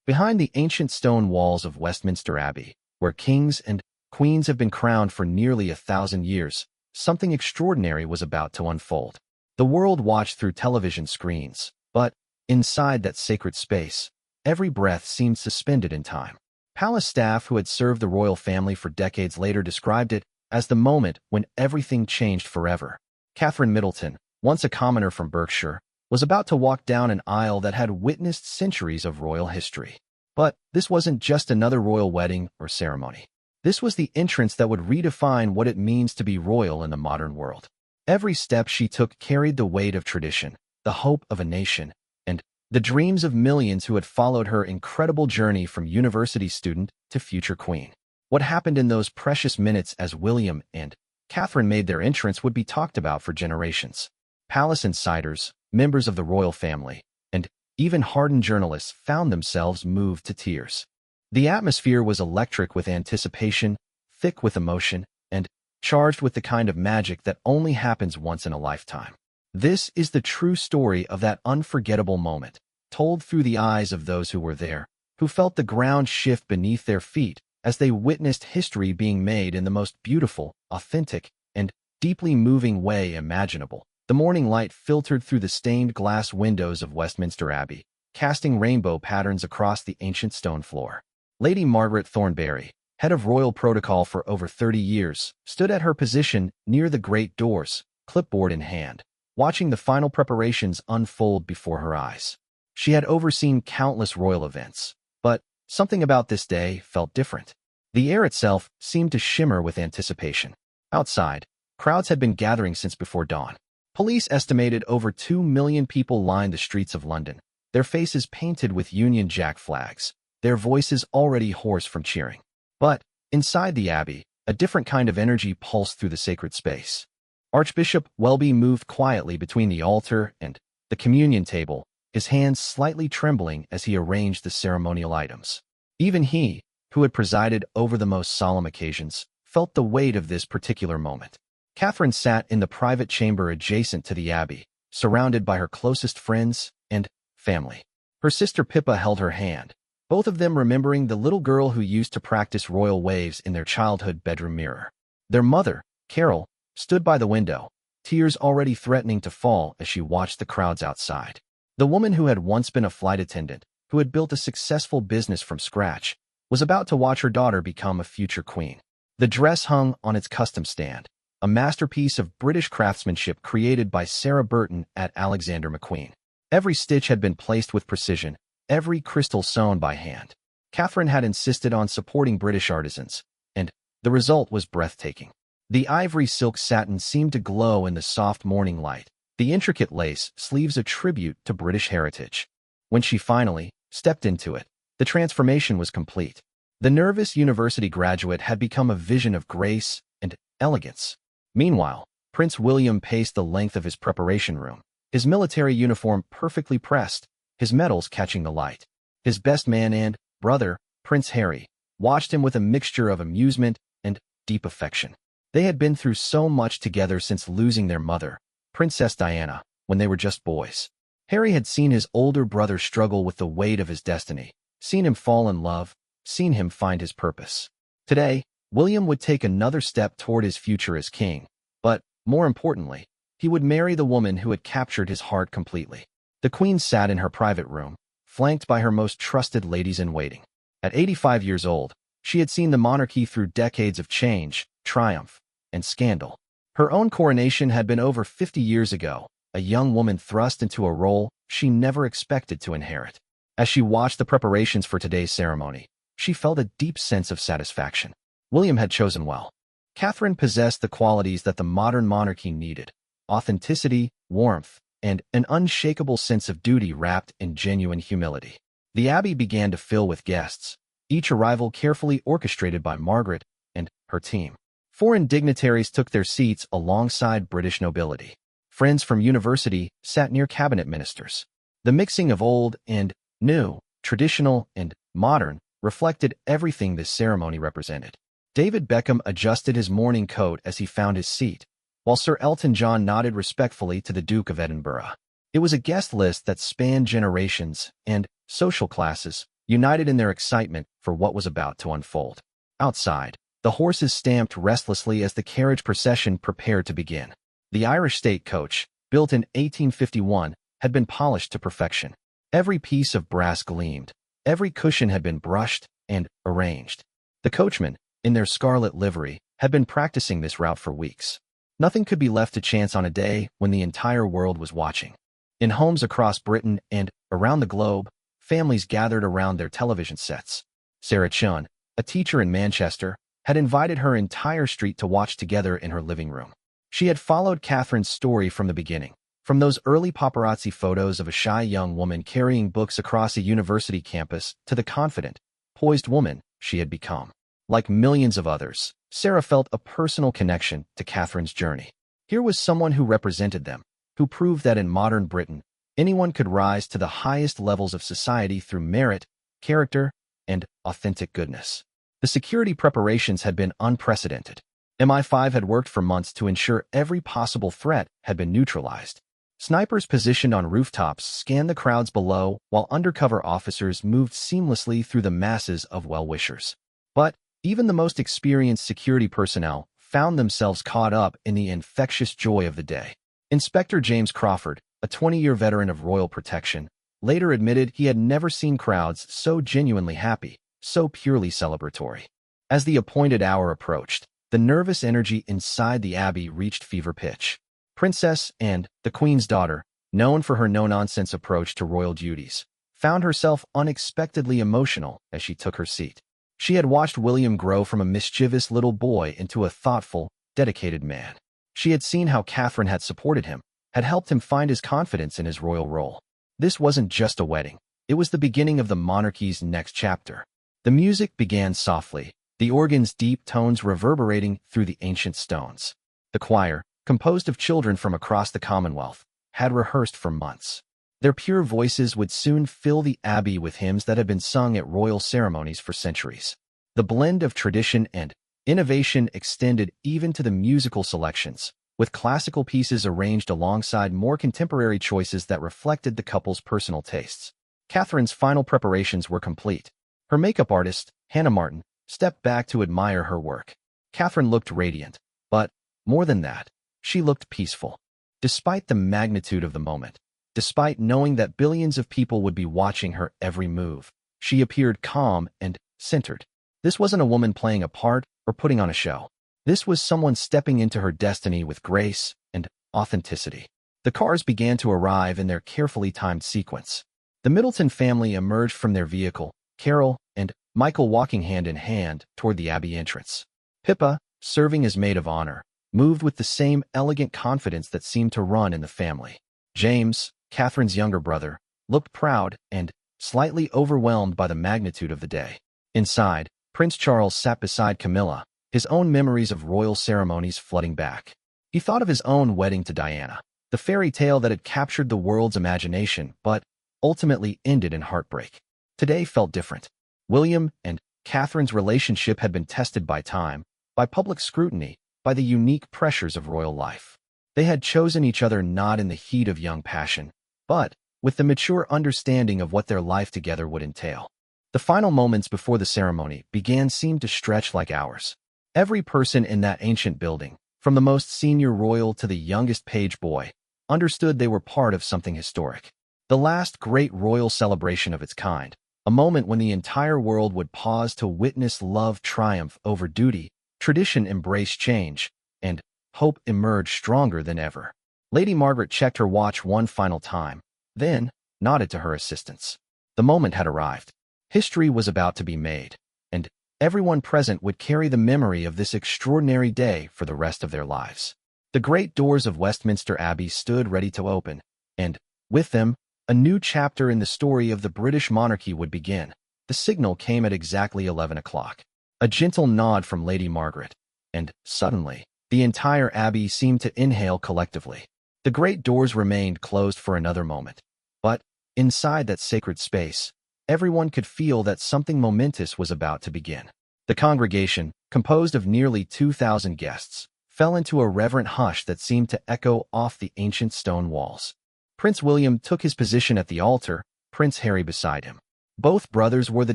Behind the ancient stone walls of Westminster Abbey, where kings and queens have been crowned for nearly 1,000 years, something extraordinary was about to unfold. The world watched through television screens, but inside that sacred space, every breath seemed suspended in time. Palace staff who had served the royal family for decades later described it as the moment when everything changed forever. Catherine Middleton, once a commoner from Berkshire, was about to walk down an aisle that had witnessed centuries of royal history. But this wasn't just another royal wedding or ceremony. This was the entrance that would redefine what it means to be royal in the modern world. Every step she took carried the weight of tradition, the hope of a nation, and the dreams of millions who had followed her incredible journey from university student to future queen. What happened in those precious minutes as William and Catherine made their entrance would be talked about for generations. Palace insiders, members of the royal family, and even hardened journalists found themselves moved to tears. The atmosphere was electric with anticipation, thick with emotion, and charged with the kind of magic that only happens once in a lifetime. This is the true story of that unforgettable moment, told through the eyes of those who were there, who felt the ground shift beneath their feet as they witnessed history being made in the most beautiful, authentic, and deeply moving way imaginable. The morning light filtered through the stained glass windows of Westminster Abbey, casting rainbow patterns across the ancient stone floor. Lady Margaret Thornberry, head of royal protocol for over 30 years, stood at her position near the great doors, clipboard in hand, watching the final preparations unfold before her eyes. She had overseen countless royal events, but something about this day felt different. The air itself seemed to shimmer with anticipation. Outside, crowds had been gathering since before dawn. Police estimated over 2 million people lined the streets of London, their faces painted with Union Jack flags, their voices already hoarse from cheering. But inside the Abbey, a different kind of energy pulsed through the sacred space. Archbishop Welby moved quietly between the altar and the communion table, his hands slightly trembling as he arranged the ceremonial items. Even he, who had presided over the most solemn occasions, felt the weight of this particular moment. Catherine sat in the private chamber adjacent to the Abbey, surrounded by her closest friends and family. Her sister Pippa held her hand, both of them remembering the little girl who used to practice royal waves in their childhood bedroom mirror. Their mother, Carol, stood by the window, tears already threatening to fall as she watched the crowds outside. The woman who had once been a flight attendant, who had built a successful business from scratch, was about to watch her daughter become a future queen. The dress hung on its custom stand, a masterpiece of British craftsmanship created by Sarah Burton at Alexander McQueen. Every stitch had been placed with precision, every crystal sewn by hand. Catherine had insisted on supporting British artisans, and the result was breathtaking. The ivory silk satin seemed to glow in the soft morning light, the intricate lace sleeves a tribute to British heritage. When she finally stepped into it, the transformation was complete. The nervous university graduate had become a vision of grace and elegance. Meanwhile, Prince William paced the length of his preparation room, his military uniform perfectly pressed, his medals catching the light. His best man and brother, Prince Harry, watched him with a mixture of amusement and deep affection. They had been through so much together since losing their mother, Princess Diana, when they were just boys. Harry had seen his older brother struggle with the weight of his destiny, seen him fall in love, seen him find his purpose. Today, William would take another step toward his future as king, but, more importantly, he would marry the woman who had captured his heart completely. The Queen sat in her private room, flanked by her most trusted ladies-in-waiting. At 85 years old, she had seen the monarchy through decades of change, triumph, and scandal. Her own coronation had been over 50 years ago, a young woman thrust into a role she never expected to inherit. As she watched the preparations for today's ceremony, she felt a deep sense of satisfaction. William had chosen well. Catherine possessed the qualities that the modern monarchy needed: authenticity, warmth, and an unshakable sense of duty wrapped in genuine humility. The Abbey began to fill with guests, each arrival carefully orchestrated by Margaret and her team. Foreign dignitaries took their seats alongside British nobility. Friends from university sat near cabinet ministers. The mixing of old and new, traditional and modern, reflected everything this ceremony represented. David Beckham adjusted his morning coat as he found his seat, while Sir Elton John nodded respectfully to the Duke of Edinburgh. It was a guest list that spanned generations and social classes, united in their excitement for what was about to unfold. Outside, the horses stamped restlessly as the carriage procession prepared to begin. The Irish stagecoach, built in 1851, had been polished to perfection. Every piece of brass gleamed, every cushion had been brushed and arranged. The coachmen, in their scarlet livery, had been practicing this route for weeks. Nothing could be left to chance on a day when the entire world was watching. In homes across Britain and around the globe, families gathered around their television sets. Sarah Chun, a teacher in Manchester, had invited her entire street to watch together in her living room. She had followed Catherine's story from the beginning, from those early paparazzi photos of a shy young woman carrying books across a university campus to the confident, poised woman she had become. Like millions of others, Sarah felt a personal connection to Catherine's journey. Here was someone who represented them, who proved that in modern Britain, anyone could rise to the highest levels of society through merit, character, and authentic goodness. The security preparations had been unprecedented. MI5 had worked for months to ensure every possible threat had been neutralized. Snipers positioned on rooftops scanned the crowds below, while undercover officers moved seamlessly through the masses of well-wishers. But even the most experienced security personnel found themselves caught up in the infectious joy of the day. Inspector James Crawford, a 20-year veteran of royal protection, later admitted he had never seen crowds so genuinely happy, so purely celebratory. As the appointed hour approached, the nervous energy inside the abbey reached fever pitch. Princess Anne, the Queen's daughter, known for her no-nonsense approach to royal duties, found herself unexpectedly emotional as she took her seat. She had watched William grow from a mischievous little boy into a thoughtful, dedicated man. She had seen how Catherine had supported him, had helped him find his confidence in his royal role. This wasn't just a wedding. It was the beginning of the monarchy's next chapter. The music began softly, the organ's deep tones reverberating through the ancient stones. The choir, composed of children from across the Commonwealth, had rehearsed for months. Their pure voices would soon fill the abbey with hymns that had been sung at royal ceremonies for centuries. The blend of tradition and innovation extended even to the musical selections, with classical pieces arranged alongside more contemporary choices that reflected the couple's personal tastes. Catherine's final preparations were complete. Her makeup artist, Hannah Martin, stepped back to admire her work. Catherine looked radiant, but, more than that, she looked peaceful. Despite the magnitude of the moment, despite knowing that billions of people would be watching her every move, she appeared calm and centered. This wasn't a woman playing a part or putting on a show. This was someone stepping into her destiny with grace and authenticity. The cars began to arrive in their carefully timed sequence. The Middleton family emerged from their vehicle, Carol and Michael walking hand in hand toward the abbey entrance. Pippa, serving as maid of honor, moved with the same elegant confidence that seemed to run in the family. James, Catherine's younger brother, looked proud and slightly overwhelmed by the magnitude of the day. Inside, Prince Charles sat beside Camilla, his own memories of royal ceremonies flooding back. He thought of his own wedding to Diana, the fairy tale that had captured the world's imagination but ultimately ended in heartbreak. Today felt different. William and Catherine's relationship had been tested by time, by public scrutiny, by the unique pressures of royal life. They had chosen each other not in the heat of young passion, but with the mature understanding of what their life together would entail. The final moments before the ceremony seemed to stretch like hours. Every person in that ancient building, from the most senior royal to the youngest page boy, understood they were part of something historic. The last great royal celebration of its kind, a moment when the entire world would pause to witness love triumph over duty, tradition embrace change, and hope emerge stronger than ever. Lady Margaret checked her watch one final time, then nodded to her assistants. The moment had arrived. History was about to be made, and everyone present would carry the memory of this extraordinary day for the rest of their lives. The great doors of Westminster Abbey stood ready to open, and, with them, a new chapter in the story of the British monarchy would begin. The signal came at exactly 11 o'clock. A gentle nod from Lady Margaret, and, suddenly, the entire abbey seemed to inhale collectively. The great doors remained closed for another moment, but, inside that sacred space, everyone could feel that something momentous was about to begin. The congregation, composed of nearly 2,000 guests, fell into a reverent hush that seemed to echo off the ancient stone walls. Prince William took his position at the altar, Prince Harry beside him. Both brothers wore the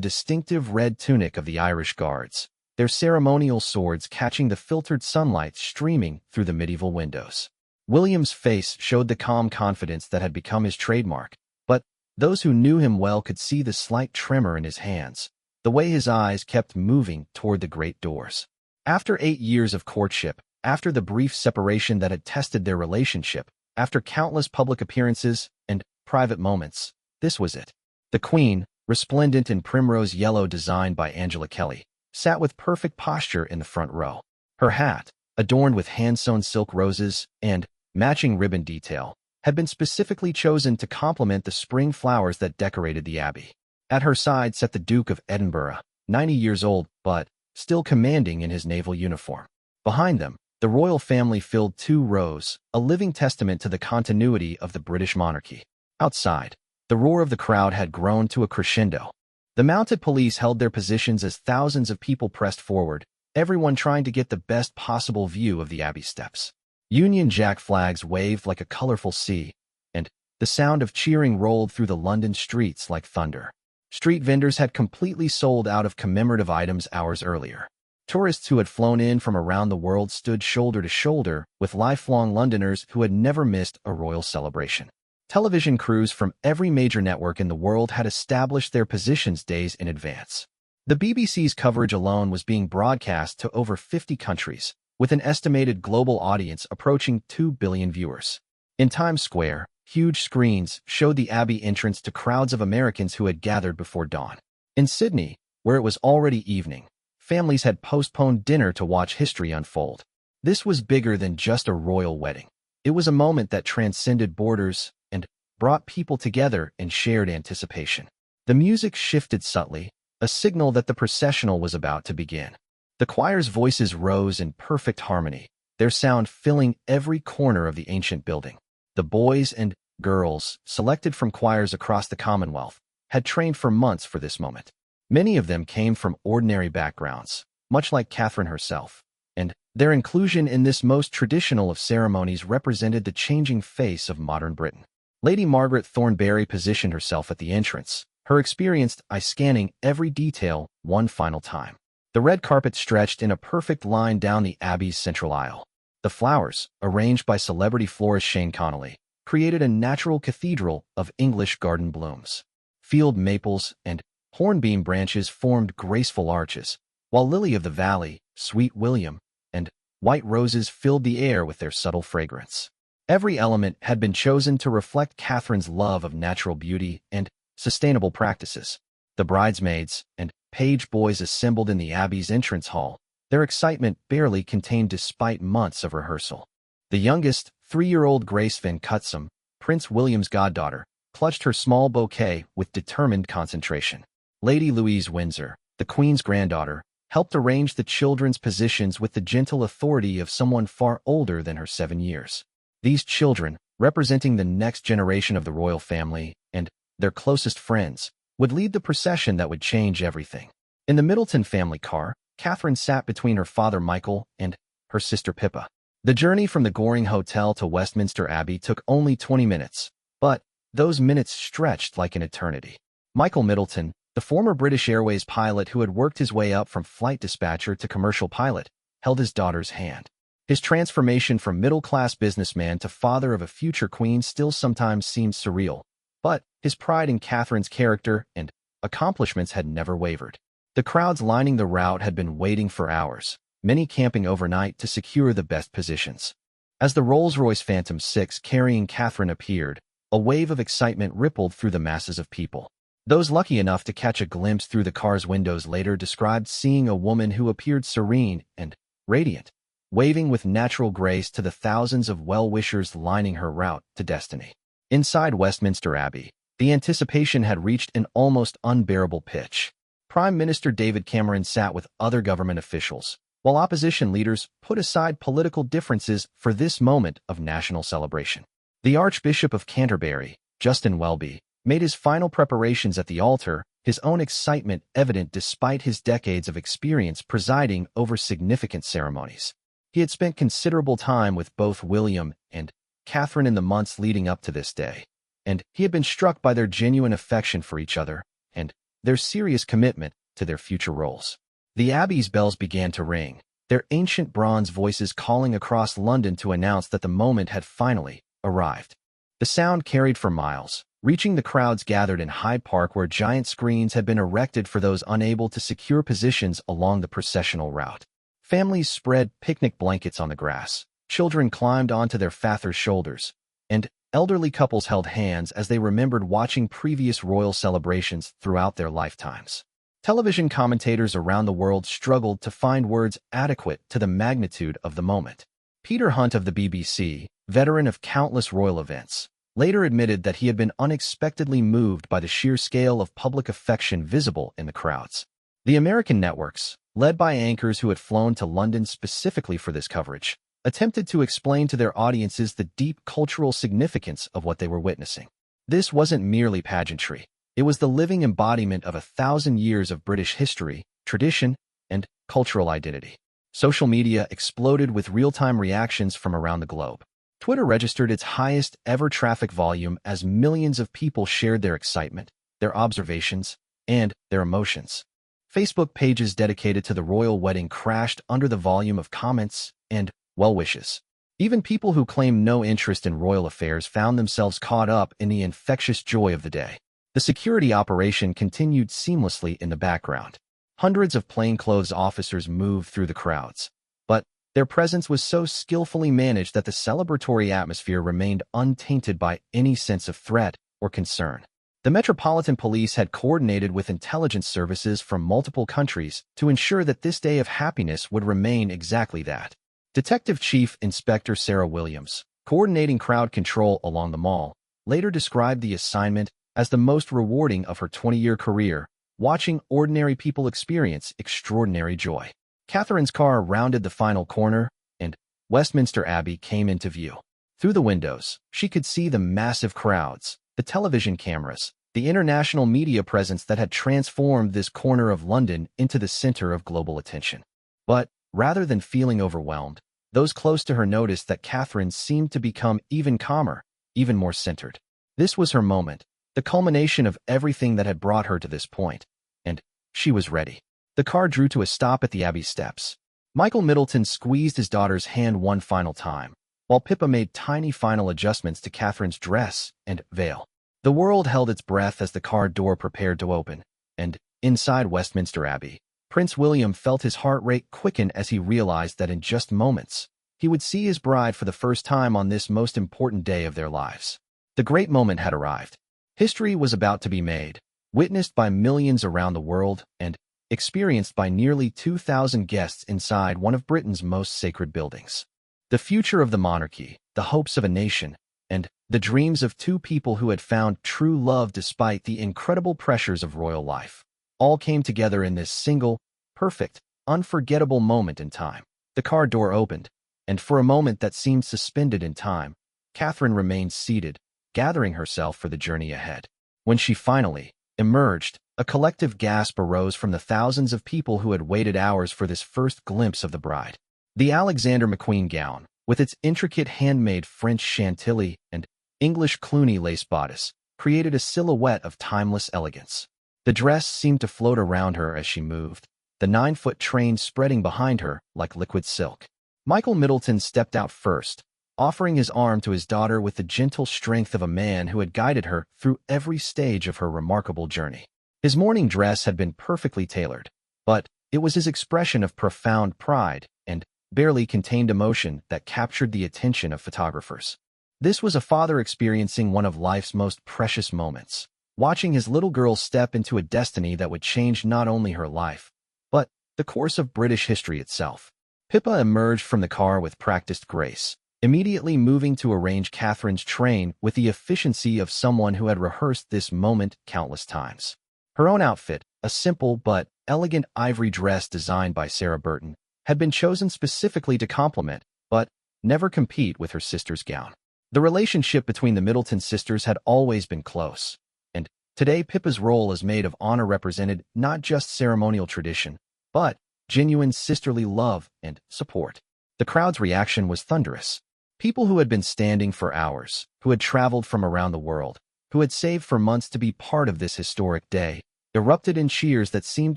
distinctive red tunic of the Irish Guards, their ceremonial swords catching the filtered sunlight streaming through the medieval windows. William's face showed the calm confidence that had become his trademark, but those who knew him well could see the slight tremor in his hands, the way his eyes kept moving toward the great doors. After 8 years of courtship, after the brief separation that had tested their relationship, after countless public appearances and private moments, this was it. The Queen, resplendent in primrose yellow designed by Angela Kelly, sat with perfect posture in the front row. Her hat, adorned with hand-sewn silk roses and matching ribbon detail, had been specifically chosen to complement the spring flowers that decorated the abbey. At her side sat the Duke of Edinburgh, 90 years old but still commanding in his naval uniform. Behind them, the royal family filled 2 rows, a living testament to the continuity of the British monarchy. Outside, the roar of the crowd had grown to a crescendo. The mounted police held their positions as thousands of people pressed forward, everyone trying to get the best possible view of the abbey steps. Union Jack flags waved like a colorful sea, and the sound of cheering rolled through the London streets like thunder. Street vendors had completely sold out of commemorative items hours earlier. Tourists who had flown in from around the world stood shoulder to shoulder with lifelong Londoners who had never missed a royal celebration. Television crews from every major network in the world had established their positions days in advance. The BBC's coverage alone was being broadcast to over 50 countries, with an estimated global audience approaching 2 billion viewers. In Times Square, huge screens showed the Abbey entrance to crowds of Americans who had gathered before dawn. In Sydney, where it was already evening, families had postponed dinner to watch history unfold. This was bigger than just a royal wedding. It was a moment that transcended borders and brought people together in shared anticipation. The music shifted subtly, a signal that the processional was about to begin. The choir's voices rose in perfect harmony, their sound filling every corner of the ancient building. The boys and girls, selected from choirs across the Commonwealth, had trained for months for this moment. Many of them came from ordinary backgrounds, much like Catherine herself, and their inclusion in this most traditional of ceremonies represented the changing face of modern Britain. Lady Margaret Thornberry positioned herself at the entrance, her experienced eye scanning every detail one final time. The red carpet stretched in a perfect line down the Abbey's central aisle. The flowers, arranged by celebrity florist Shane Connolly, created a natural cathedral of English garden blooms. Field maples and hornbeam branches formed graceful arches, while lily of the valley, sweet William, and white roses filled the air with their subtle fragrance. Every element had been chosen to reflect Catherine's love of natural beauty and sustainable practices. The bridesmaids and page boys assembled in the Abbey's entrance hall, their excitement barely contained despite months of rehearsal. The youngest, 3-year-old Grace Van Cutsum, Prince William's goddaughter, clutched her small bouquet with determined concentration. Lady Louise Windsor, the Queen's granddaughter, helped arrange the children's positions with the gentle authority of someone far older than her 7 years. These children, representing the next generation of the royal family and their closest friends, would lead the procession that would change everything. In the Middleton family car, Catherine sat between her father Michael and her sister Pippa. The journey from the Goring Hotel to Westminster Abbey took only 20 minutes, but those minutes stretched like an eternity. Michael Middleton, the former British Airways pilot who had worked his way up from flight dispatcher to commercial pilot, held his daughter's hand. His transformation from middle-class businessman to father of a future queen still sometimes seemed surreal, but his pride in Catherine's character and accomplishments had never wavered. The crowds lining the route had been waiting for hours, many camping overnight to secure the best positions. As the Rolls-Royce Phantom 6 carrying Catherine appeared, a wave of excitement rippled through the masses of people. Those lucky enough to catch a glimpse through the car's windows later described seeing a woman who appeared serene and radiant, waving with natural grace to the thousands of well-wishers lining her route to destiny. Inside Westminster Abbey, the anticipation had reached an almost unbearable pitch. Prime Minister David Cameron sat with other government officials, while opposition leaders put aside political differences for this moment of national celebration. The Archbishop of Canterbury, Justin Welby, made his final preparations at the altar, his own excitement evident despite his decades of experience presiding over significant ceremonies. He had spent considerable time with both William and Catherine in the months leading up to this day, and he had been struck by their genuine affection for each other and their serious commitment to their future roles. The Abbey's bells began to ring, their ancient bronze voices calling across London to announce that the moment had finally arrived. The sound carried for miles, reaching the crowds gathered in Hyde Park where giant screens had been erected for those unable to secure positions along the processional route. Families spread picnic blankets on the grass, children climbed onto their fathers' shoulders, and elderly couples held hands as they remembered watching previous royal celebrations throughout their lifetimes. Television commentators around the world struggled to find words adequate to the magnitude of the moment. Peter Hunt of the BBC, veteran of countless royal events, later admitted that he had been unexpectedly moved by the sheer scale of public affection visible in the crowds. The American networks, led by anchors who had flown to London specifically for this coverage, attempted to explain to their audiences the deep cultural significance of what they were witnessing. This wasn't merely pageantry. It was the living embodiment of 1,000 years of British history, tradition, and cultural identity. Social media exploded with real-time reactions from around the globe. Twitter registered its highest ever traffic volume as millions of people shared their excitement, their observations, and their emotions. Facebook pages dedicated to the royal wedding crashed under the volume of comments and well wishes. Even people who claimed no interest in royal affairs found themselves caught up in the infectious joy of the day. The security operation continued seamlessly in the background. Hundreds of plainclothes officers moved through the crowds, but their presence was so skillfully managed that the celebratory atmosphere remained untainted by any sense of threat or concern. The Metropolitan Police had coordinated with intelligence services from multiple countries to ensure that this day of happiness would remain exactly that. Detective Chief Inspector Sarah Williams, coordinating crowd control along the Mall, later described the assignment as the most rewarding of her 20-year career, watching ordinary people experience extraordinary joy. Catherine's car rounded the final corner, and Westminster Abbey came into view. Through the windows, she could see the massive crowds, the television cameras, the international media presence that had transformed this corner of London into the center of global attention. But rather than feeling overwhelmed, those close to her noticed that Catherine seemed to become even calmer, even more centered. This was her moment, the culmination of everything that had brought her to this point, and she was ready. The car drew to a stop at the Abbey steps. Michael Middleton squeezed his daughter's hand one final time, while Pippa made tiny final adjustments to Catherine's dress and veil. The world held its breath as the car door prepared to open, and inside Westminster Abbey, Prince William felt his heart rate quicken as he realized that in just moments, he would see his bride for the first time on this most important day of their lives. The great moment had arrived. History was about to be made, witnessed by millions around the world and experienced by nearly 2,000 guests inside one of Britain's most sacred buildings. The future of the monarchy, the hopes of a nation, and the dreams of two people who had found true love despite the incredible pressures of royal life, all came together in this single, perfect, unforgettable moment in time. The car door opened, and for a moment that seemed suspended in time, Catherine remained seated, gathering herself for the journey ahead. When she finally emerged, a collective gasp arose from the thousands of people who had waited hours for this first glimpse of the bride. The Alexander McQueen gown, with its intricate handmade French chantilly and English Cluny lace bodice, created a silhouette of timeless elegance. The dress seemed to float around her as she moved, the 9-foot train spreading behind her like liquid silk. Michael Middleton stepped out first, offering his arm to his daughter with the gentle strength of a man who had guided her through every stage of her remarkable journey. His morning dress had been perfectly tailored, but it was his expression of profound pride and barely contained emotion that captured the attention of photographers. This was a father experiencing one of life's most precious moments, watching his little girl step into a destiny that would change not only her life, but the course of British history itself. Pippa emerged from the car with practiced grace, immediately moving to arrange Catherine's train with the efficiency of someone who had rehearsed this moment countless times. Her own outfit, a simple but elegant ivory dress designed by Sarah Burton, had been chosen specifically to complement, but never compete with her sister's gown. The relationship between the Middleton sisters had always been close, and today Pippa's role as maid of honor represented not just ceremonial tradition, but genuine sisterly love and support. The crowd's reaction was thunderous. People who had been standing for hours, who had traveled from around the world, who had saved for months to be part of this historic day, erupted in cheers that seemed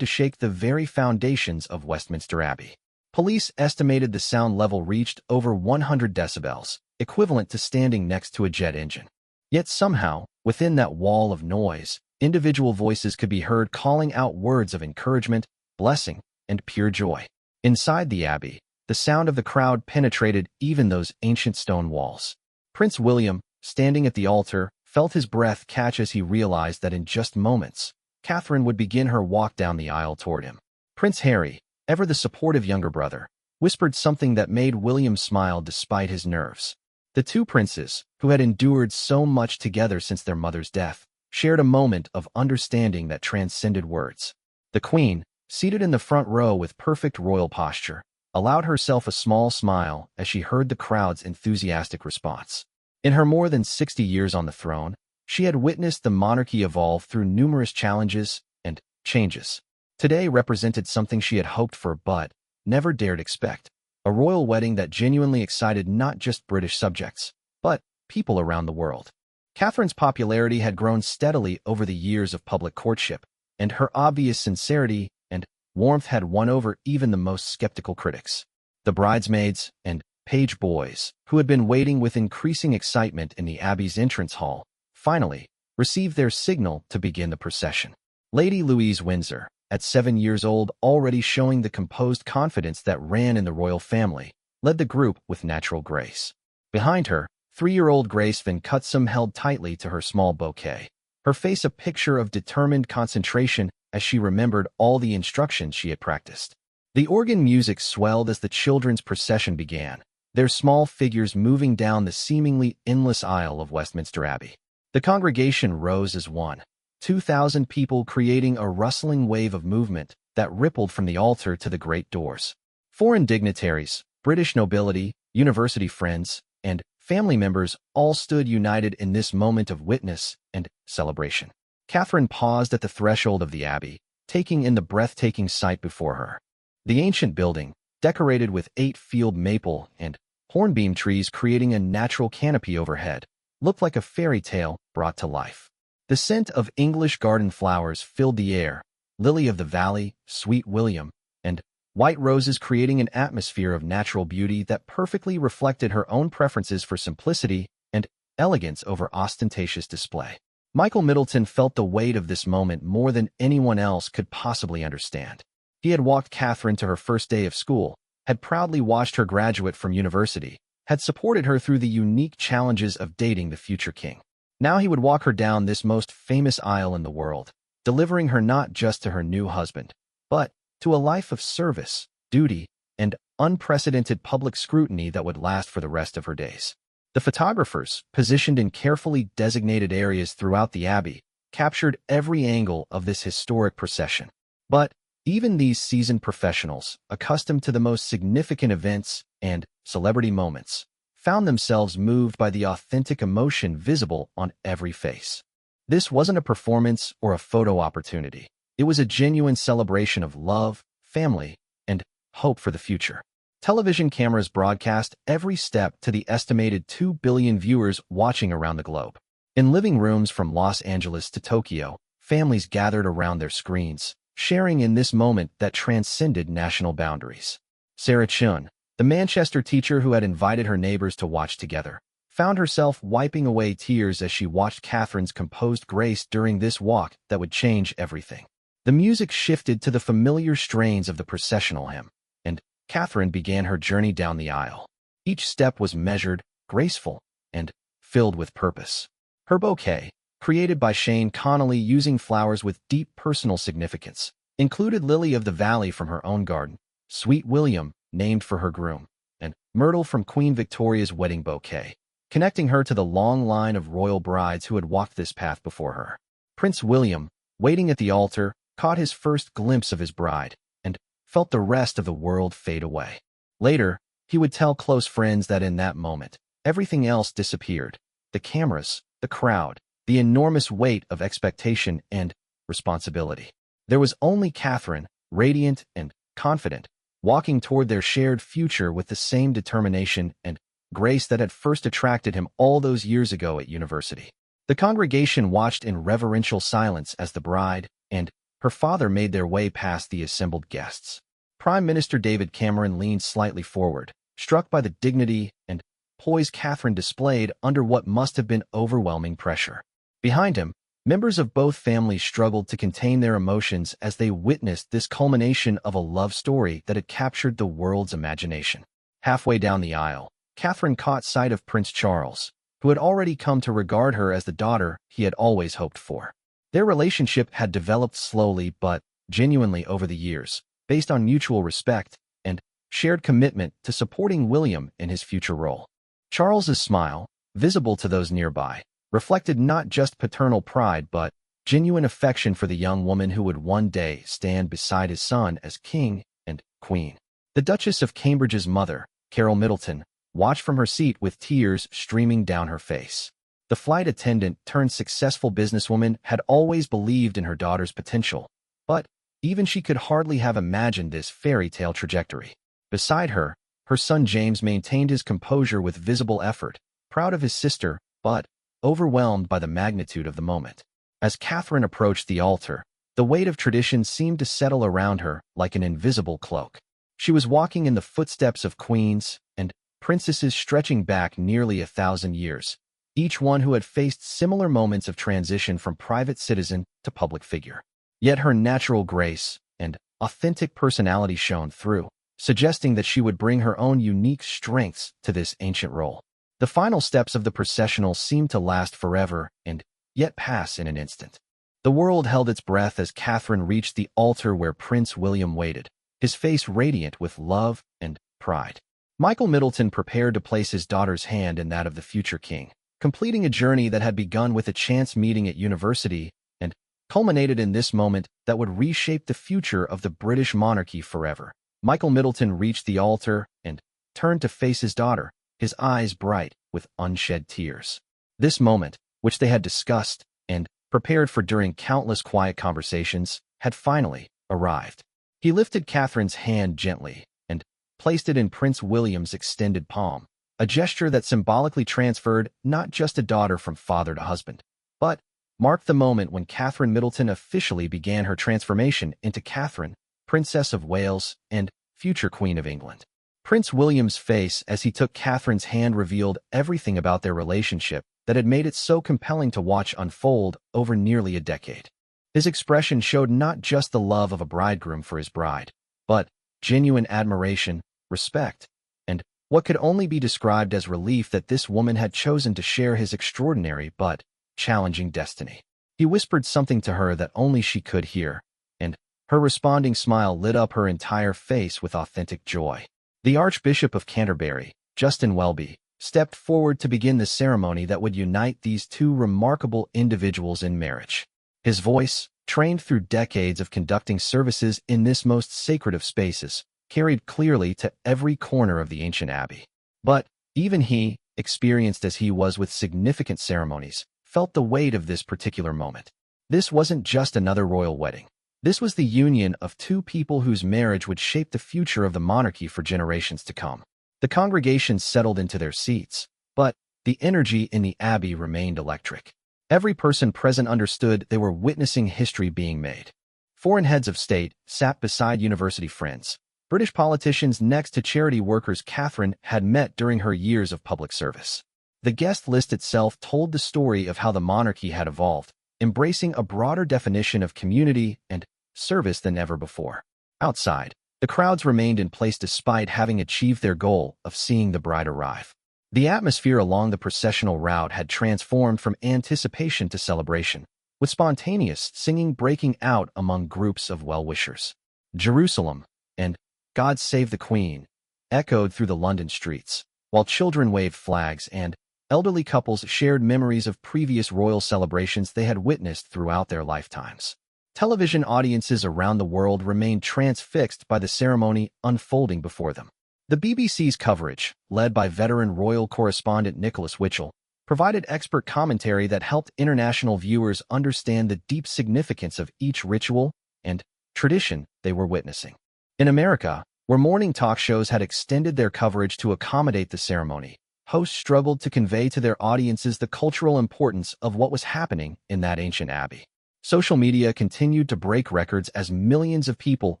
to shake the very foundations of Westminster Abbey. Police estimated the sound level reached over 100 decibels, equivalent to standing next to a jet engine. Yet somehow, within that wall of noise, individual voices could be heard calling out words of encouragement, blessing, and pure joy. Inside the abbey, the sound of the crowd penetrated even those ancient stone walls. Prince William, standing at the altar, felt his breath catch as he realized that in just moments, Catherine would begin her walk down the aisle toward him. Prince Harry, ever the supportive younger brother, whispered something that made William smile despite his nerves. The two princes, who had endured so much together since their mother's death, shared a moment of understanding that transcended words. The Queen, seated in the front row with perfect royal posture, allowed herself a small smile as she heard the crowd's enthusiastic response. In her more than 60 years on the throne, she had witnessed the monarchy evolve through numerous challenges and changes. Today represented something she had hoped for but never dared expect, a royal wedding that genuinely excited not just British subjects, but people around the world. Catherine's popularity had grown steadily over the years of public courtship, and her obvious sincerity and warmth had won over even the most skeptical critics. The bridesmaids and page boys, who had been waiting with increasing excitement in the Abbey's entrance hall, finally received their signal to begin the procession. Lady Louise Windsor, at 7 years old, already showing the composed confidence that ran in the royal family, led the group with natural grace. Behind her, 3-year-old Grace Van Cutsum held tightly to her small bouquet, her face a picture of determined concentration as she remembered all the instructions she had practiced. The organ music swelled as the children's procession began, their small figures moving down the seemingly endless aisle of Westminster Abbey. The congregation rose as one, 2,000 people creating a rustling wave of movement that rippled from the altar to the great doors. Foreign dignitaries, British nobility, university friends, and family members all stood united in this moment of witness and celebration. Catherine paused at the threshold of the abbey, taking in the breathtaking sight before her. The ancient building, decorated with 8 field maple and hornbeam trees creating a natural canopy overhead, looked like a fairy tale brought to life. The scent of English garden flowers filled the air, lily of the valley, sweet William, and white roses creating an atmosphere of natural beauty that perfectly reflected her own preferences for simplicity and elegance over ostentatious display. Michael Middleton felt the weight of this moment more than anyone else could possibly understand. He had walked Catherine to her first day of school, had proudly watched her graduate from university, had supported her through the unique challenges of dating the future king. Now he would walk her down this most famous aisle in the world, delivering her not just to her new husband, but to a life of service, duty, and unprecedented public scrutiny that would last for the rest of her days. The photographers, positioned in carefully designated areas throughout the abbey, captured every angle of this historic procession. But even these seasoned professionals, accustomed to the most significant events and celebrity moments, found themselves moved by the authentic emotion visible on every face. This wasn't a performance or a photo opportunity. It was a genuine celebration of love, family, and hope for the future. Television cameras broadcast every step to the estimated 2 billion viewers watching around the globe. In living rooms from Los Angeles to Tokyo, families gathered around their screens, sharing in this moment that transcended national boundaries. Sarah Chun, the Manchester teacher who had invited her neighbors to watch together, found herself wiping away tears as she watched Catherine's composed grace during this walk that would change everything. The music shifted to the familiar strains of the processional hymn, and Catherine began her journey down the aisle. Each step was measured, graceful, and filled with purpose. Her bouquet, created by Shane Connolly using flowers with deep personal significance, included lily of the valley from her own garden, sweet William, named for her groom, and myrtle from Queen Victoria's wedding bouquet, connecting her to the long line of royal brides who had walked this path before her. Prince William, waiting at the altar, caught his first glimpse of his bride, and felt the rest of the world fade away. Later, he would tell close friends that in that moment, everything else disappeared. The cameras, the crowd, the enormous weight of expectation and responsibility. There was only Catherine, radiant and confident, walking toward their shared future with the same determination and grace that had first attracted him all those years ago at university. The congregation watched in reverential silence as the bride and her father made their way past the assembled guests. Prime Minister David Cameron leaned slightly forward, struck by the dignity and poise Catherine displayed under what must have been overwhelming pressure. Behind him, members of both families struggled to contain their emotions as they witnessed this culmination of a love story that had captured the world's imagination. Halfway down the aisle, Catherine caught sight of Prince Charles, who had already come to regard her as the daughter he had always hoped for. Their relationship had developed slowly but genuinely over the years, based on mutual respect and shared commitment to supporting William in his future role. Charles's smile, visible to those nearby, reflected not just paternal pride but genuine affection for the young woman who would one day stand beside his son as king and queen. The Duchess of Cambridge's mother, Carol Middleton, watched from her seat with tears streaming down her face. The flight attendant turned successful businesswoman had always believed in her daughter's potential, but even she could hardly have imagined this fairy tale trajectory. Beside her, her son James maintained his composure with visible effort, proud of his sister, but overwhelmed by the magnitude of the moment. As Catherine approached the altar, the weight of tradition seemed to settle around her like an invisible cloak. She was walking in the footsteps of queens and princesses stretching back nearly 1,000 years, each one who had faced similar moments of transition from private citizen to public figure. Yet her natural grace and authentic personality shone through, suggesting that she would bring her own unique strengths to this ancient role. The final steps of the processional seemed to last forever and yet pass in an instant. The world held its breath as Catherine reached the altar where Prince William waited, his face radiant with love and pride. Michael Middleton prepared to place his daughter's hand in that of the future king, completing a journey that had begun with a chance meeting at university and culminated in this moment that would reshape the future of the British monarchy forever. Michael Middleton reached the altar and turned to face his daughter, his eyes bright with unshed tears. This moment, which they had discussed and prepared for during countless quiet conversations, had finally arrived. He lifted Catherine's hand gently and placed it in Prince William's extended palm, a gesture that symbolically transferred not just a daughter from father to husband, but marked the moment when Catherine Middleton officially began her transformation into Catherine, Princess of Wales and future Queen of England. Prince William's face as he took Catherine's hand revealed everything about their relationship that had made it so compelling to watch unfold over nearly a decade. His expression showed not just the love of a bridegroom for his bride, but genuine admiration, respect, and what could only be described as relief that this woman had chosen to share his extraordinary but challenging destiny. He whispered something to her that only she could hear, and her responding smile lit up her entire face with authentic joy. The Archbishop of Canterbury, Justin Welby, stepped forward to begin the ceremony that would unite these two remarkable individuals in marriage. His voice, trained through decades of conducting services in this most sacred of spaces, carried clearly to every corner of the ancient abbey. But even he, experienced as he was with significant ceremonies, felt the weight of this particular moment. This wasn't just another royal wedding. This was the union of two people whose marriage would shape the future of the monarchy for generations to come. The congregation settled into their seats, but the energy in the abbey remained electric. Every person present understood they were witnessing history being made. Foreign heads of state sat beside university friends. British politicians next to charity workers Catherine had met during her years of public service. The guest list itself told the story of how the monarchy had evolved, embracing a broader definition of community and service than ever before. Outside, the crowds remained in place despite having achieved their goal of seeing the bride arrive. The atmosphere along the processional route had transformed from anticipation to celebration, with spontaneous singing breaking out among groups of well-wishers. Jerusalem and God Save the Queen echoed through the London streets, while children waved flags and elderly couples shared memories of previous royal celebrations they had witnessed throughout their lifetimes. Television audiences around the world remained transfixed by the ceremony unfolding before them. The BBC's coverage, led by veteran royal correspondent Nicholas Witchell, provided expert commentary that helped international viewers understand the deep significance of each ritual and tradition they were witnessing. In America, where morning talk shows had extended their coverage to accommodate the ceremony, hosts struggled to convey to their audiences the cultural importance of what was happening in that ancient abbey. Social media continued to break records as millions of people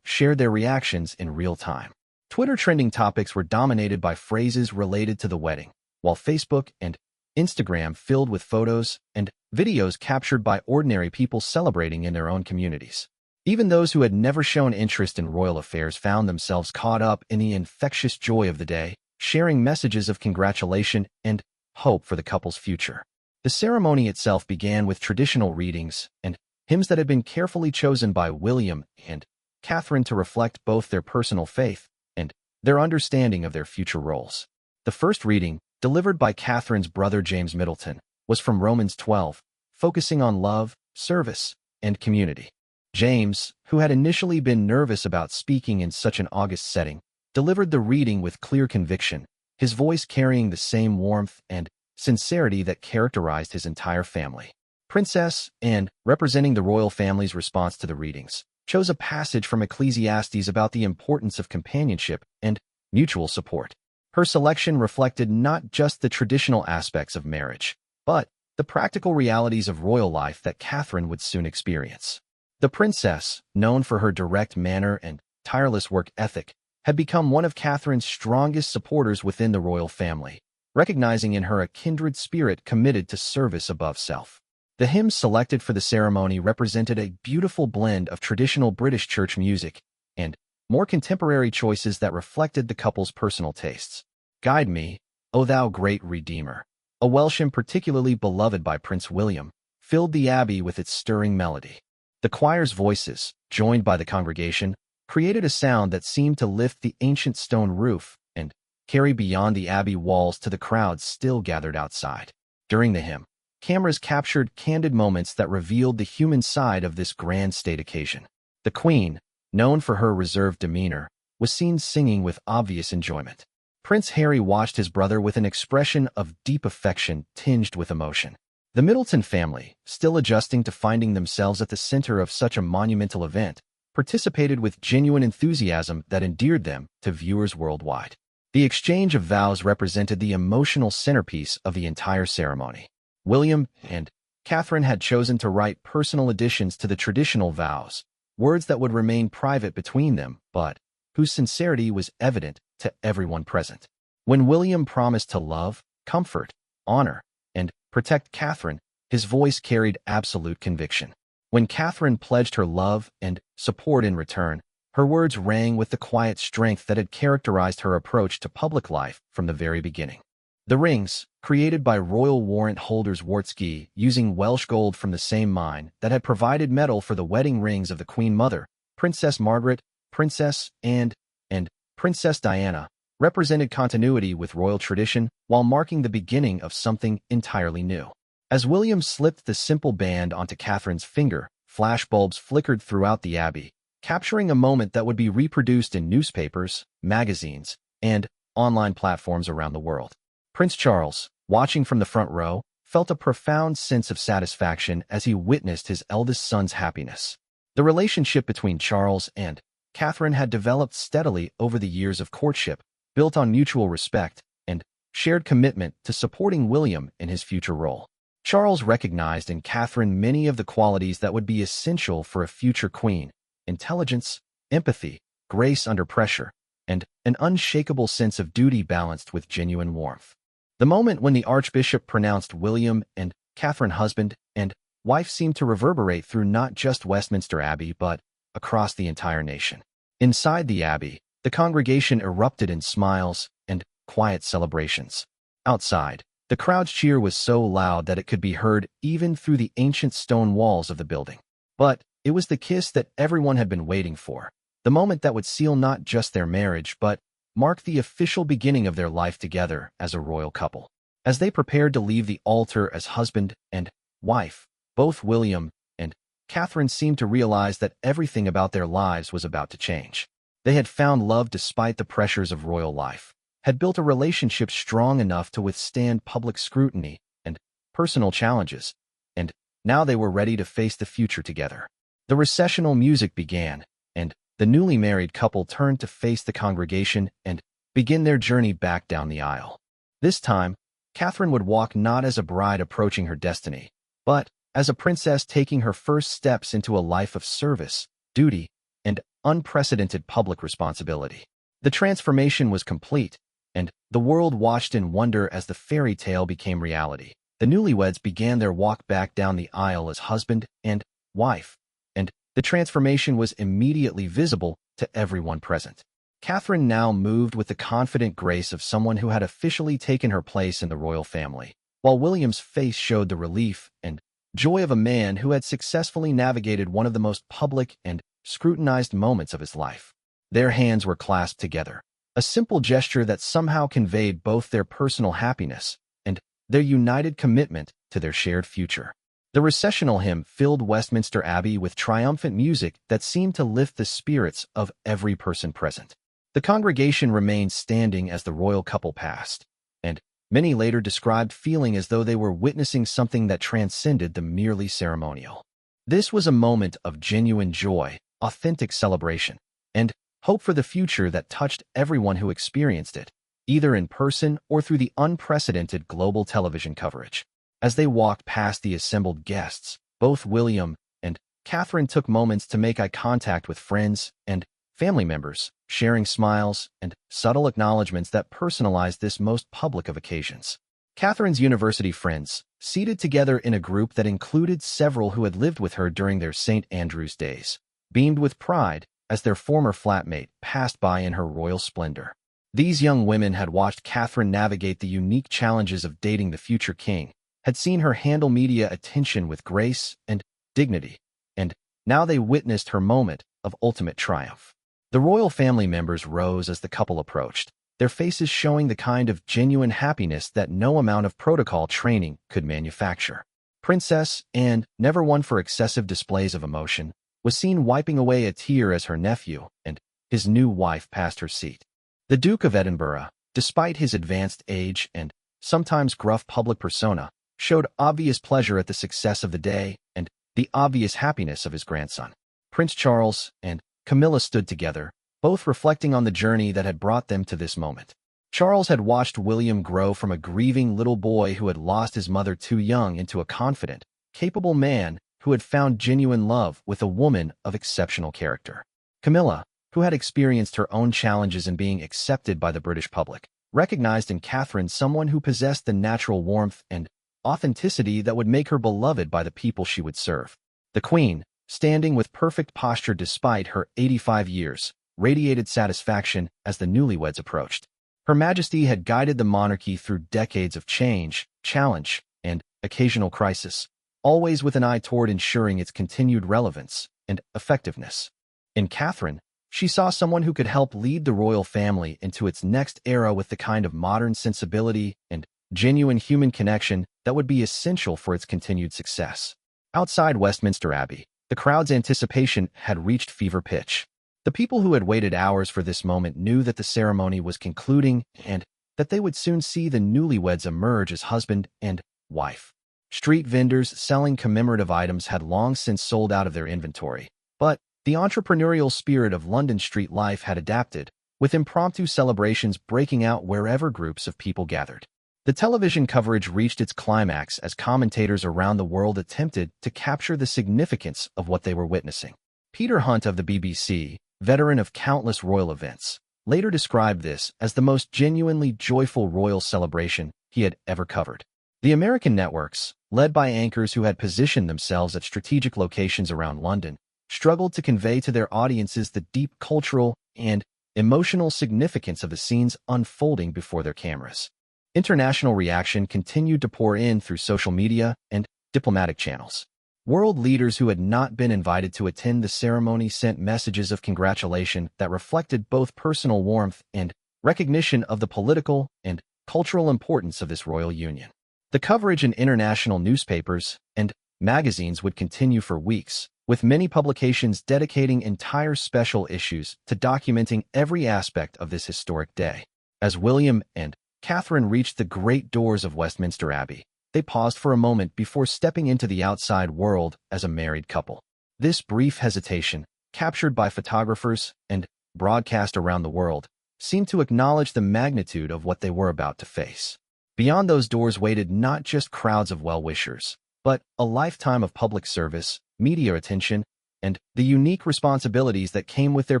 shared their reactions in real time. Twitter trending topics were dominated by phrases related to the wedding, while Facebook and Instagram filled with photos and videos captured by ordinary people celebrating in their own communities. Even those who had never shown interest in royal affairs found themselves caught up in the infectious joy of the day, sharing messages of congratulation and hope for the couple's future. The ceremony itself began with traditional readings and hymns that had been carefully chosen by William and Catherine to reflect both their personal faith and their understanding of their future roles. The first reading, delivered by Catherine's brother James Middleton, was from Romans 12, focusing on love, service, and community. James, who had initially been nervous about speaking in such an august setting, delivered the reading with clear conviction, his voice carrying the same warmth and sincerity that characterized his entire family. Princess Anne, representing the royal family's response to the readings, chose a passage from Ecclesiastes about the importance of companionship and mutual support. Her selection reflected not just the traditional aspects of marriage, but the practical realities of royal life that Catherine would soon experience. The princess, known for her direct manner and tireless work ethic, had become one of Catherine's strongest supporters within the royal family, recognizing in her a kindred spirit committed to service above self. The hymns selected for the ceremony represented a beautiful blend of traditional British church music and more contemporary choices that reflected the couple's personal tastes. Guide Me, O Thou Great Redeemer, a Welsh hymn particularly beloved by Prince William, filled the abbey with its stirring melody. The choir's voices, joined by the congregation, created a sound that seemed to lift the ancient stone roof and carry beyond the abbey walls to the crowds still gathered outside. During the hymn, cameras captured candid moments that revealed the human side of this grand state occasion. The Queen, known for her reserved demeanor, was seen singing with obvious enjoyment. Prince Harry watched his brother with an expression of deep affection tinged with emotion. The Middleton family, still adjusting to finding themselves at the center of such a monumental event, participated with genuine enthusiasm that endeared them to viewers worldwide. The exchange of vows represented the emotional centerpiece of the entire ceremony. William and Catherine had chosen to write personal additions to the traditional vows, words that would remain private between them, but whose sincerity was evident to everyone present. When William promised to love, comfort, honor, and protect Catherine, his voice carried absolute conviction. When Catherine pledged her love and support in return, her words rang with the quiet strength that had characterized her approach to public life from the very beginning. The rings, created by royal warrant holders Wartski using Welsh gold from the same mine that had provided metal for the wedding rings of the Queen Mother, Princess Margaret, Princess Anne, and Princess Diana, represented continuity with royal tradition while marking the beginning of something entirely new. As William slipped the simple band onto Catherine's finger, flashbulbs flickered throughout the abbey, capturing a moment that would be reproduced in newspapers, magazines, and online platforms around the world. Prince Charles, watching from the front row, felt a profound sense of satisfaction as he witnessed his eldest son's happiness. The relationship between Charles and Catherine had developed steadily over the years of courtship, built on mutual respect and shared commitment to supporting William in his future role. Charles recognized in Catherine many of the qualities that would be essential for a future queen: intelligence, empathy, grace under pressure, and an unshakable sense of duty balanced with genuine warmth. The moment when the Archbishop pronounced William and Catherine husband and wife seemed to reverberate through not just Westminster Abbey but across the entire nation. Inside the abbey, the congregation erupted in smiles and quiet celebrations. Outside, the crowd's cheer was so loud that it could be heard even through the ancient stone walls of the building. But it was the kiss that everyone had been waiting for, the moment that would seal not just their marriage but mark the official beginning of their life together as a royal couple. As they prepared to leave the altar as husband and wife, both William and Catherine seemed to realize that everything about their lives was about to change. They had found love despite the pressures of royal life, had built a relationship strong enough to withstand public scrutiny and personal challenges, and now they were ready to face the future together. The recessional music began, and the newly married couple turned to face the congregation and begin their journey back down the aisle. This time, Catherine would walk not as a bride approaching her destiny, but as a princess taking her first steps into a life of service, duty, and unprecedented public responsibility. The transformation was complete, and the world watched in wonder as the fairy tale became reality. The newlyweds began their walk back down the aisle as husband and wife, and the transformation was immediately visible to everyone present. Catherine now moved with the confident grace of someone who had officially taken her place in the royal family, while William's face showed the relief and joy of a man who had successfully navigated one of the most public and scrutinized moments of his life. Their hands were clasped together, a simple gesture that somehow conveyed both their personal happiness and their united commitment to their shared future. The recessional hymn filled Westminster Abbey with triumphant music that seemed to lift the spirits of every person present. The congregation remained standing as the royal couple passed, and many later described feeling as though they were witnessing something that transcended the merely ceremonial. This was a moment of genuine joy, authentic celebration, and hope for the future that touched everyone who experienced it, either in person or through the unprecedented global television coverage. As they walked past the assembled guests, both William and Catherine took moments to make eye contact with friends and family members, sharing smiles and subtle acknowledgments that personalized this most public of occasions. Catherine's university friends, seated together in a group that included several who had lived with her during their St. Andrew's days, beamed with pride as their former flatmate passed by in her royal splendor. These young women had watched Catherine navigate the unique challenges of dating the future king, had seen her handle media attention with grace and dignity, and now they witnessed her moment of ultimate triumph. The royal family members rose as the couple approached, their faces showing the kind of genuine happiness that no amount of protocol training could manufacture. Princess Anne, never one for excessive displays of emotion, was seen wiping away a tear as her nephew and his new wife passed her seat. The Duke of Edinburgh, despite his advanced age and sometimes gruff public persona, showed obvious pleasure at the success of the day and the obvious happiness of his grandson. Prince Charles and Camilla stood together, both reflecting on the journey that had brought them to this moment. Charles had watched William grow from a grieving little boy who had lost his mother too young into a confident, capable man who had found genuine love with a woman of exceptional character. Camilla, who had experienced her own challenges in being accepted by the British public, recognized in Catherine someone who possessed the natural warmth and authenticity that would make her beloved by the people she would serve. The Queen, standing with perfect posture despite her 85 years, radiated satisfaction as the newlyweds approached. Her Majesty had guided the monarchy through decades of change, challenge, and occasional crisis, always with an eye toward ensuring its continued relevance and effectiveness. In Catherine, she saw someone who could help lead the royal family into its next era with the kind of modern sensibility and genuine human connection that would be essential for its continued success. Outside Westminster Abbey, the crowd's anticipation had reached fever pitch. The people who had waited hours for this moment knew that the ceremony was concluding and that they would soon see the newlyweds emerge as husband and wife. Street vendors selling commemorative items had long since sold out of their inventory, but the entrepreneurial spirit of London street life had adapted, with impromptu celebrations breaking out wherever groups of people gathered. The television coverage reached its climax as commentators around the world attempted to capture the significance of what they were witnessing. Peter Hunt of the BBC, veteran of countless royal events, later described this as the most genuinely joyful royal celebration he had ever covered. The American networks, led by anchors who had positioned themselves at strategic locations around London, struggled to convey to their audiences the deep cultural and emotional significance of the scenes unfolding before their cameras. International reaction continued to pour in through social media and diplomatic channels. World leaders who had not been invited to attend the ceremony sent messages of congratulation that reflected both personal warmth and recognition of the political and cultural importance of this royal union. The coverage in international newspapers and magazines would continue for weeks, with many publications dedicating entire special issues to documenting every aspect of this historic day. As William and Catherine reached the great doors of Westminster Abbey, they paused for a moment before stepping into the outside world as a married couple. This brief hesitation, captured by photographers and broadcast around the world, seemed to acknowledge the magnitude of what they were about to face. Beyond those doors waited not just crowds of well-wishers, but a lifetime of public service, media attention, and the unique responsibilities that came with their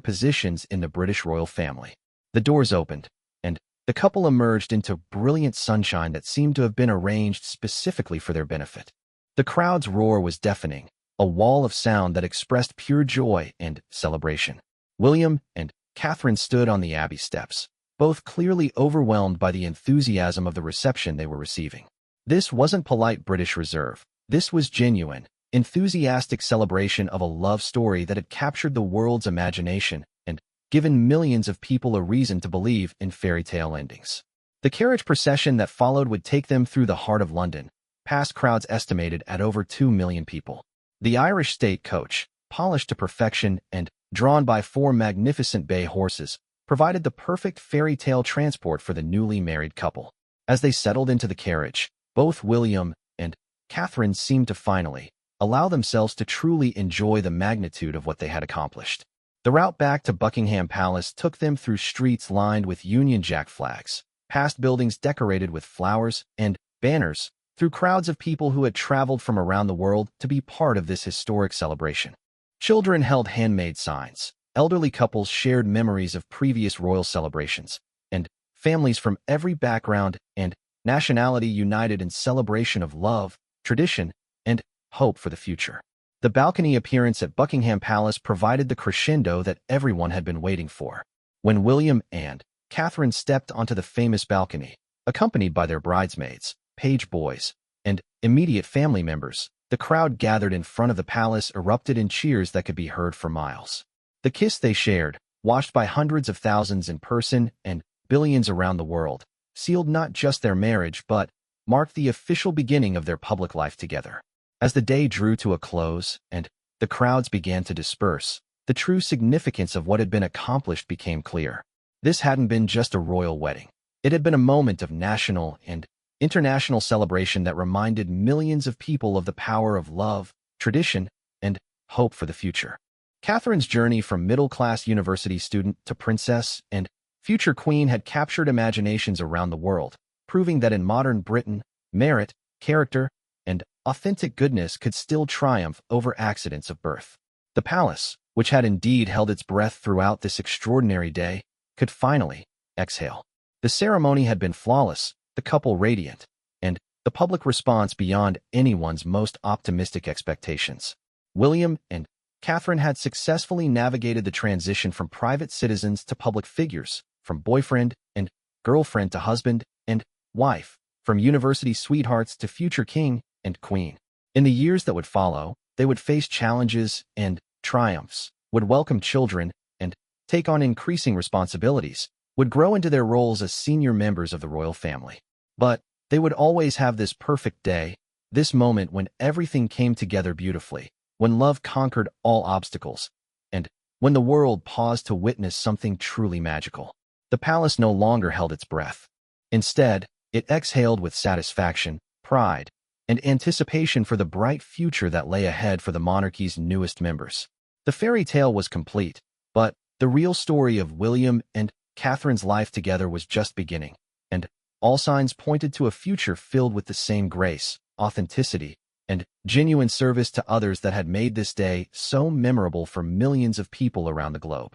positions in the British royal family. The doors opened, and the couple emerged into brilliant sunshine that seemed to have been arranged specifically for their benefit. The crowd's roar was deafening, a wall of sound that expressed pure joy and celebration. William and Catherine stood on the abbey steps, both clearly overwhelmed by the enthusiasm of the reception they were receiving. This wasn't polite British reserve. This was genuine, enthusiastic celebration of a love story that had captured the world's imagination and given millions of people a reason to believe in fairy tale endings. The carriage procession that followed would take them through the heart of London, past crowds estimated at over 2 million people. The Irish state coach, polished to perfection and drawn by 4 magnificent bay horses, provided the perfect fairy tale transport for the newly married couple. As they settled into the carriage, both William and Catherine seemed to finally allow themselves to truly enjoy the magnitude of what they had accomplished. The route back to Buckingham Palace took them through streets lined with Union Jack flags, past buildings decorated with flowers and banners, through crowds of people who had traveled from around the world to be part of this historic celebration. Children held handmade signs, elderly couples shared memories of previous royal celebrations, and families from every background and nationality united in celebration of love, tradition, and hope for the future. The balcony appearance at Buckingham Palace provided the crescendo that everyone had been waiting for. When William and Catherine stepped onto the famous balcony, accompanied by their bridesmaids, page boys, and immediate family members, the crowd gathered in front of the palace erupted in cheers that could be heard for miles. The kiss they shared, watched by hundreds of thousands in person and billions around the world, sealed not just their marriage but marked the official beginning of their public life together. As the day drew to a close and the crowds began to disperse, the true significance of what had been accomplished became clear. This hadn't been just a royal wedding. It had been a moment of national and international celebration that reminded millions of people of the power of love, tradition, and hope for the future. Catherine's journey from middle-class university student to princess and future queen had captured imaginations around the world, proving that in modern Britain, merit, character, and authentic goodness could still triumph over accidents of birth. The palace, which had indeed held its breath throughout this extraordinary day, could finally exhale. The ceremony had been flawless, the couple radiant, and the public response beyond anyone's most optimistic expectations. William and Catherine had successfully navigated the transition from private citizens to public figures, from boyfriend and girlfriend to husband and wife, from university sweethearts to future king and queen. In the years that would follow, they would face challenges and triumphs, would welcome children and take on increasing responsibilities, would grow into their roles as senior members of the royal family. But they would always have this perfect day, this moment when everything came together beautifully, when love conquered all obstacles, and when the world paused to witness something truly magical. The palace no longer held its breath. Instead, it exhaled with satisfaction, pride, and anticipation for the bright future that lay ahead for the monarchy's newest members. The fairy tale was complete, but the real story of William and Catherine's life together was just beginning, and all signs pointed to a future filled with the same grace, authenticity, and genuine service to others that had made this day so memorable for millions of people around the globe.